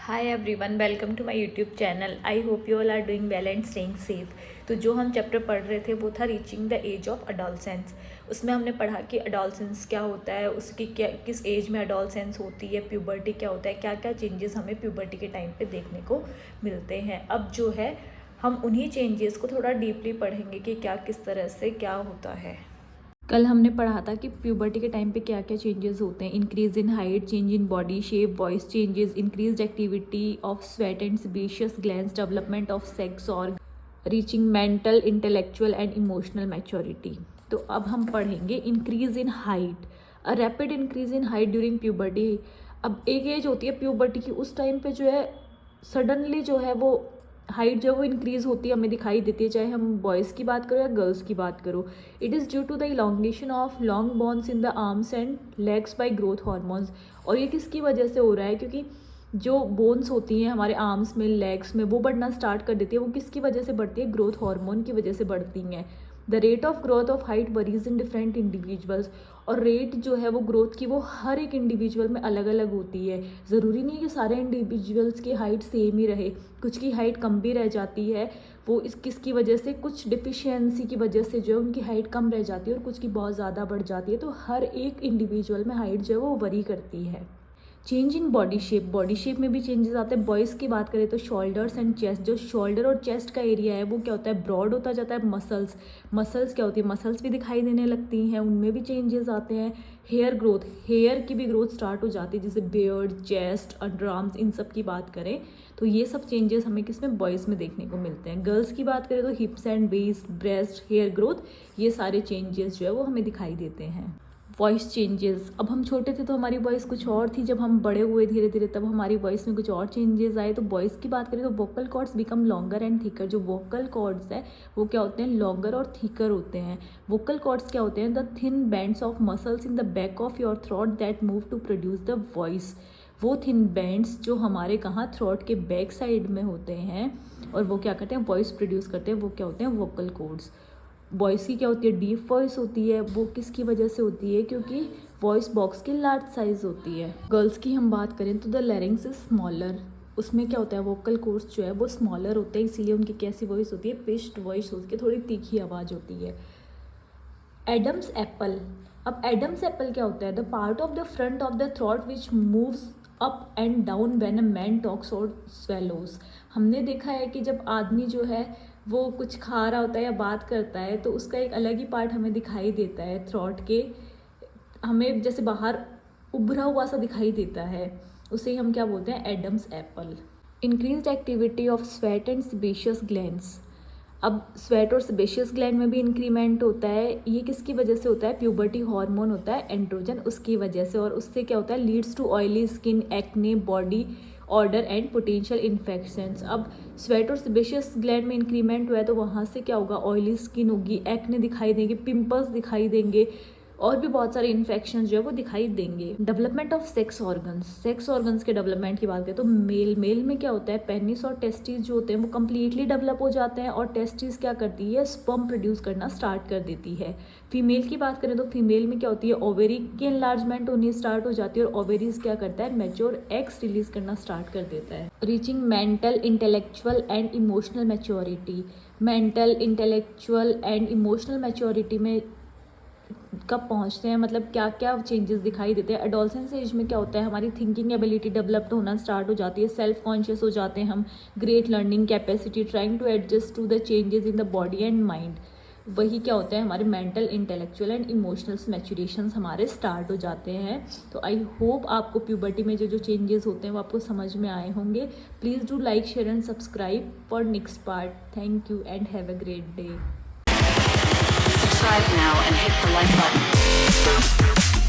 Hi everyone, welcome to my YouTube channel. I hope you all are doing well and staying safe. तो जो हम chapter पढ़ रहे थे वो था reaching the age of adolescence. उसमें हमने पढ़ा कि अडोलसेंस क्या होता है, उसकी क्या किस एज में अडोलसेंस होती है, प्यूबर्टी क्या होता है, क्या क्या चेंजेस हमें प्यूबर्टी के टाइम पे देखने को मिलते हैं। अब जो है हम उन्हीं चेंजेस को थोड़ा डीपली पढ़ेंगे कि क्या किस तरह से क्या होता है। कल हमने पढ़ा था कि प्यूबर्टी के टाइम पे क्या क्या चेंजेस होते हैं। Increase in height, change in body shape, voice changes, increase activity of sweat and sebaceous glands, development of sex और reaching mental, intellectual and emotional maturity. तो अब हम पढ़ेंगे increase in height. A rapid increase in height during puberty. अब एक as होती है puberty की, उस टाइम पे जो है सडनली जो है वो हाइट जो है वो इंक्रीज़ होती है, हमें दिखाई देती है, चाहे हम बॉयज़ की बात करो या गर्ल्स की बात करो। It is due to the elongation of long bones in the arms and legs by growth hormones. और ये किसकी वजह से हो रहा है? क्योंकि जो बोन्स होती हैं हमारे आर्म्स में, लेग्स में, वो बढ़ना स्टार्ट कर देती है। वो किसकी वजह से बढ़ती है? ग्रोथ हार्मोन की वजह से बढ़ती हैं। The rate of growth of height worries in different individuals. और रेट जो है वो ग्रोथ की वो हर एक इंडिविजुअल में अलग अलग होती है। ज़रूरी नहीं है कि सारे इंडिविजुअल्स की हाइट सेम ही रहे, कुछ की हाइट कम भी रह जाती है। वो इस किसकी वजह से? कुछ डिफिशियंसी की वजह से जो है उनकी हाइट कम रह जाती है और कुछ की बहुत ज़्यादा बढ़ जाती है। तो हर एक इंडिविजुअल में हाइट जो है वो वरी करती है। चेंज इन बॉडी शेप में भी चेंजेस आते हैं। बॉयज़ की बात करें तो शोल्डर्स एंड चेस्ट, जो शोल्डर और चेस्ट का एरिया है वो क्या होता है? ब्रॉड होता जाता है। मसल्स क्या होती है? मसल्स भी दिखाई देने लगती हैं, उनमें भी चेंजेस आते हैं। हेयर ग्रोथ, हेयर की भी ग्रोथ स्टार्ट हो जाती है, जैसे बियर्ड, चेस्ट, अंडर आर्म्स, इन सब की बात करें तो ये सब चेंजेस हमें किसमें? बॉयज़ में देखने को मिलते हैं। गर्ल्स की बात करें तो hips and waist, breast, hair growth, ये सारे चेंजेस जो है वो हमें दिखाई देते हैं। वॉइस चेंजेस, अब हम छोटे थे तो हमारी वॉइस कुछ और थी, जब हम बड़े हुए धीरे धीरे तब हमारी वॉइस में कुछ और चेंजेस आए। तो वॉइस की बात करें तो vocal cords become longer and thicker. जो वोकल कॉर्ड्स है वो क्या होते हैं? लॉन्गर और थिकर होते हैं। वोकल कॉर्ड्स क्या होते हैं? The thin bands of muscles in the back of your throat that move to produce the voice. वो थिन बैंड्स जो हमारे कहाँ? थ्रोट के बैक साइड में होते हैं और वो क्या करते हैं? वॉइस प्रोड्यूस करते हैं। वो क्या होते हैं? Vocal cords. वॉइस की क्या होती है? डीप वॉइस होती है। वो किसकी वजह से होती है? क्योंकि वॉइस बॉक्स की लार्ज साइज़ होती है। गर्ल्स की हम बात करें तो द लैरिंग्स इज स्मॉलर। उसमें क्या होता है? वोकल कोर्स जो है वो स्मॉलर होते हैं, इसीलिए उनकी कैसी वॉइस होती है? पिच्ड वॉइस होती है, थोड़ी तीखी आवाज़ होती है। Adam's apple. अब एडम्स एप्पल क्या होता है? The part of the front of the throat which moves up and down when a man talks और स्वेलोज। हमने देखा है कि जब आदमी जो है वो कुछ खा रहा होता है या बात करता है तो उसका एक अलग ही पार्ट हमें दिखाई देता है थ्रोट के, हमें जैसे बाहर उभरा हुआ सा दिखाई देता है। उसे ही हम क्या बोलते हैं? Adam's apple. Increased activity of sweat and sebaceous glands. अब स्वेट और सेबेशियस ग्लैंड में भी इंक्रीमेंट होता है। ये किसकी वजह से होता है? प्यूबर्टी हार्मोन होता है एंड्रोजन, उसकी वजह से। और उससे क्या होता है? Leads to oily skin, acne, body odour and potential infections. अब स्वेट और सेबेशियस ग्लैंड में इंक्रीमेंट हुआ है तो वहाँ से क्या होगा? ऑयली स्किन होगी, एक्ने दिखाई देंगे, पिंपल्स दिखाई देंगे और भी बहुत सारे इन्फेक्शन जो है वो दिखाई देंगे। डेवलपमेंट ऑफ सेक्स ऑर्गन्स के डेवलपमेंट की बात करें तो मेल में क्या होता है? पेनिस और टेस्टिस जो होते हैं वो कम्प्लीटली डेवलप हो जाते हैं और टेस्टिस क्या करती है? स्पर्म प्रोड्यूस करना स्टार्ट कर देती है। फीमेल की बात करें तो फीमेल में क्या होती है? ओवेरी की एनलार्जमेंट होनी स्टार्ट हो जाती है और ओवेरीज क्या करता है? मैच्योर एग्स रिलीज करना स्टार्ट कर देता है। Reaching mental, intellectual and emotional maturity. Mental, intellectual and emotional maturity में कब पहुंचते हैं, मतलब क्या क्या चेंजेस दिखाई देते हैं? एडोलसेंस एज में क्या होता है? हमारी थिंकिंग एबिलिटी डेवलप्ड होना स्टार्ट हो जाती है, सेल्फ कॉन्शियस हो जाते हैं हम, great learning capacity, trying to adjust to the changes in the body and mind. वही क्या होता है? हमारे mental, intellectual and emotional maturations हमारे स्टार्ट हो जाते हैं। तो आई होप आपको प्यूबर्टी में जो जो चेंजेस होते हैं वो आपको समझ में आए होंगे। Please do like, share and subscribe for next part. Thank you and have a great day. Subscribe now and hit the like button.